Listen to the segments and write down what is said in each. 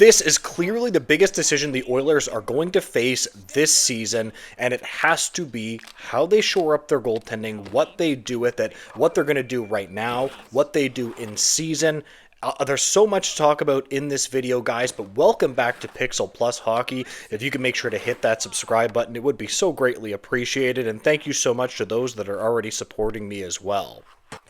This is clearly the biggest decision the Oilers are going to face this season, and it has to be how they shore up their goaltending, what they do with it, what they're going to do right now, what they do in season. There's so much to talk about in this video, guys, but welcome back to Pixel Plus Hockey. If you can make sure to hit that subscribe button, it would be so greatly appreciated, and thank you so much to those that are already supporting me as well.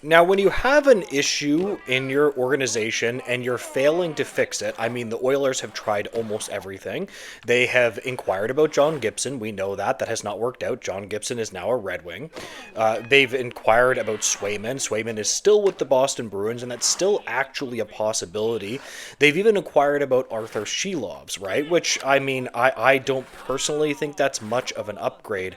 Now, when you have an issue in your organization and you're failing to fix it, I mean, the Oilers have tried almost everything. They have inquired about John Gibson. We know that. That has not worked out. John Gibson is now a Red Wing. They've inquired about Swayman. Swayman is still with the Boston Bruins, and that's still actually a possibility. They've even inquired about Arthur Shelovs, right? Which, I mean, I don't personally think that's much of an upgrade.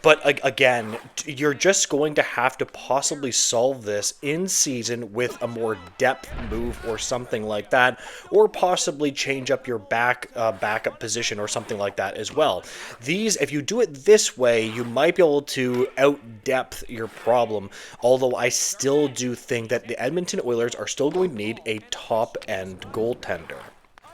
But again, you're just going to have to possibly solve this in season with a more depth move or something like that, or possibly change up your backup position or something like that as well. If you do it this way, you might be able to out-depth your problem, although I still do think that the Edmonton Oilers are still going to need a top-end goaltender.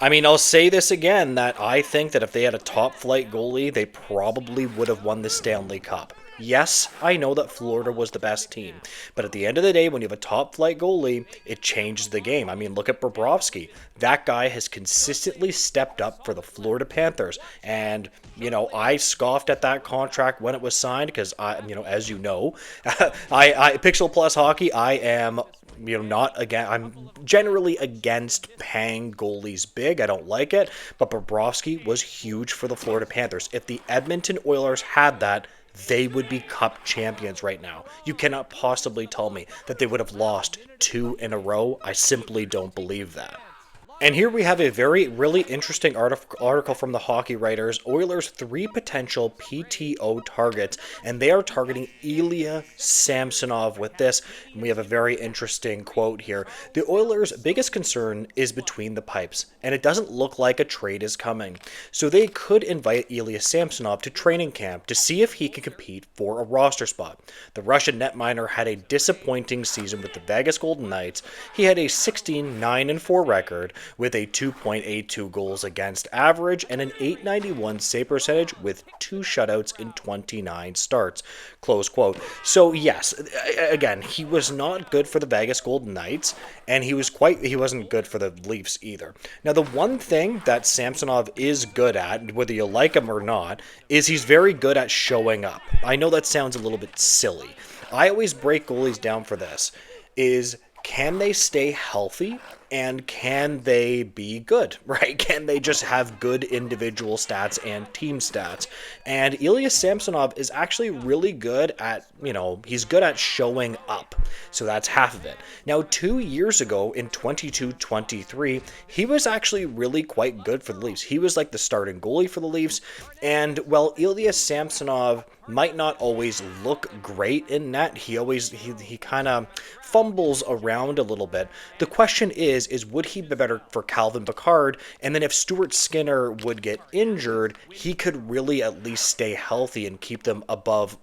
I mean, I'll say this again, that I think that if they had a top-flight goalie, they probably would have won the Stanley Cup. Yes, I know that Florida was the best team, but at the end of the day, when you have a top-flight goalie, it changes the game. I mean, look at Bobrovsky. That guy has consistently stepped up for the Florida Panthers, and, you know, I scoffed at that contract when it was signed because, as you know, Pixel Plus Hockey, I am... I'm generally against paying goalies big. I don't like it, but Bobrovsky was huge for the Florida Panthers. If the Edmonton Oilers had that, they would be Cup champions right now. You cannot possibly tell me that they would have lost 2 in a row. I simply don't believe that. And here we have a really interesting article from the Hockey Writers. Oilers 3 potential PTO targets, and they are targeting Ilya Samsonov with this. And we have a very interesting quote here. The Oilers' biggest concern is between the pipes, and it doesn't look like a trade is coming. So they could invite Ilya Samsonov to training camp to see if he can compete for a roster spot. The Russian netminder had a disappointing season with the Vegas Golden Knights. He had a 16-9-4 record, with a 2.82 goals against average and an .891 save percentage with 2 shutouts in 29 starts. Close quote. So yes, again, he was not good for the Vegas Golden Knights, and he wasn't good for the Leafs either. Now, the one thing that Samsonov is good at, whether you like him or not, is he's very good at showing up. I know that sounds a little bit silly. I always break goalies down for this, can they stay healthy and can they be good, right? Can they just have good individual stats and team stats? And Ilya Samsonov is actually really good at, he's good at showing up. So that's half of it. Now, 2 years ago in 22-23, he was actually really quite good for the Leafs. He was like the starting goalie for the Leafs. And while Ilya Samsonov might not always look great in net, he kind of fumbles around a little bit. The question is would he be better for Calvin Pickard? And then if Stuart Skinner would get injured, he could really at least stay healthy and keep them above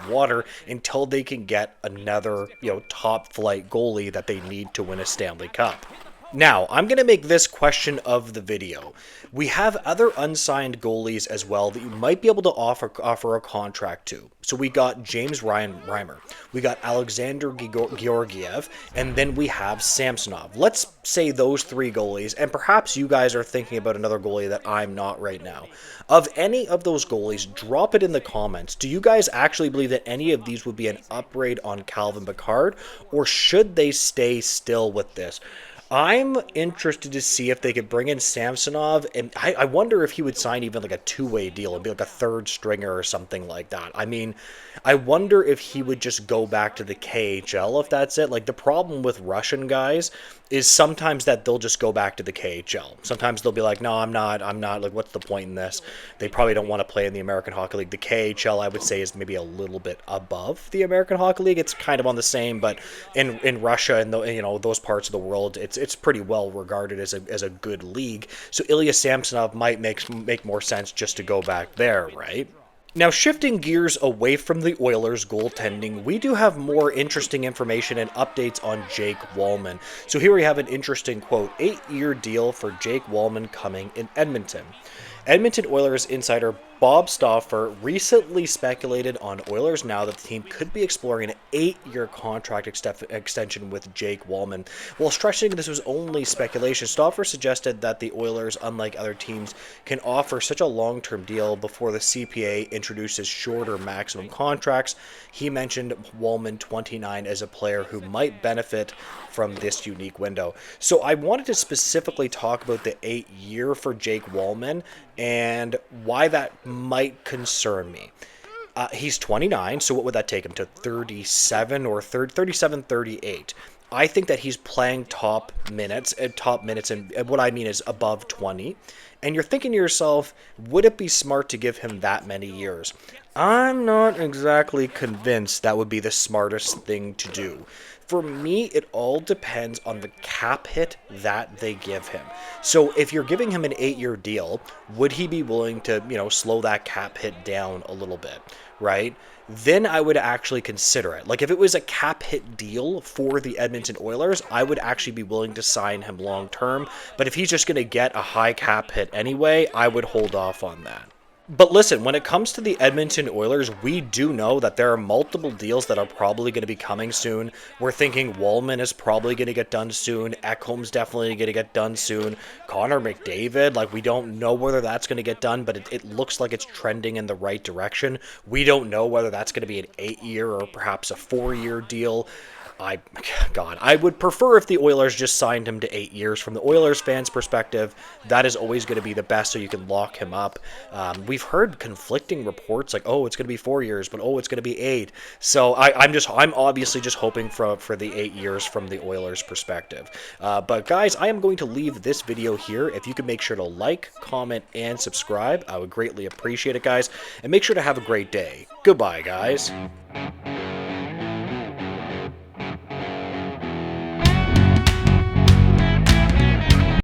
water until they can get another, top flight goalie that they need to win a Stanley Cup. Now, I'm going to make this question of the video. We have other unsigned goalies as well that you might be able to offer a contract to. So we got James Reimer, we got Alexander Georgiev, and then we have Samsonov. Let's say those 3 goalies, and perhaps you guys are thinking about another goalie that I'm not right now. Of any of those goalies, drop it in the comments. Do you guys actually believe that any of these would be an upgrade on Calvin Pickard, or should they stay still with this? I'm interested to see if they could bring in Samsonov, and I wonder if he would sign even like a 2-way deal and be like a 3rd stringer or something like that. I mean, I wonder if he would just go back to the KHL if that's it. Like, the problem with Russian guys is sometimes that they'll just go back to the KHL. Sometimes they'll be like, no, I'm not, like, what's the point in this? They probably don't want to play in the American Hockey League. The KHL, I would say, is maybe a little bit above the American Hockey League. It's kind of on the same, but in Russia and those parts of the world, it's pretty well regarded as a good league. So Ilya Samsonov might make more sense just to go back there, right? Now, shifting gears away from the Oilers goaltending, we do have more interesting information and updates on Jake Walman. So here we have an interesting quote, 8-year deal for Jake Walman coming in Edmonton. Edmonton Oilers insider Bob Stauffer recently speculated on Oilers Now that the team could be exploring an 8-year contract extension with Jake Walman. While stressing this was only speculation, Stauffer suggested that the Oilers, unlike other teams, can offer such a long-term deal before the CPA introduces shorter maximum contracts. He mentioned Walman, 29, as a player who might benefit from this unique window. So I wanted to specifically talk about the 8-year for Jake Walman and why that might concern me. He's 29, so what would that take him to 37 or 37, 38? I think that he's playing top minutes, and what I mean is above 20. And you're thinking to yourself, would it be smart to give him that many years? I'm not exactly convinced that would be the smartest thing to do. For me, it all depends on the cap hit that they give him. So if you're giving him an 8-year deal, would he be willing to, slow that cap hit down a little bit, right? Then I would actually consider it. Like if it was a cap hit deal for the Edmonton Oilers, I would actually be willing to sign him long term. But if he's just going to get a high cap hit anyway, I would hold off on that. But listen, when it comes to the Edmonton Oilers, we do know that there are multiple deals that are probably going to be coming soon. We're thinking Walman is probably going to get done soon. Ekholm's definitely going to get done soon. Connor McDavid, we don't know whether that's going to get done, but it looks like it's trending in the right direction. We don't know whether that's going to be an 8-year or perhaps a 4-year deal. I would prefer if the Oilers just signed him to 8 years. From the Oilers fans' perspective, that is always going to be the best, so you can lock him up. We've heard conflicting reports like, oh, it's going to be 4 years, but oh, it's going to be 8. So I'm obviously just hoping for the 8 years from the Oilers' perspective. But guys, I am going to leave this video here. If you could make sure to like, comment, and subscribe, I would greatly appreciate it, guys. And make sure to have a great day. Goodbye, guys.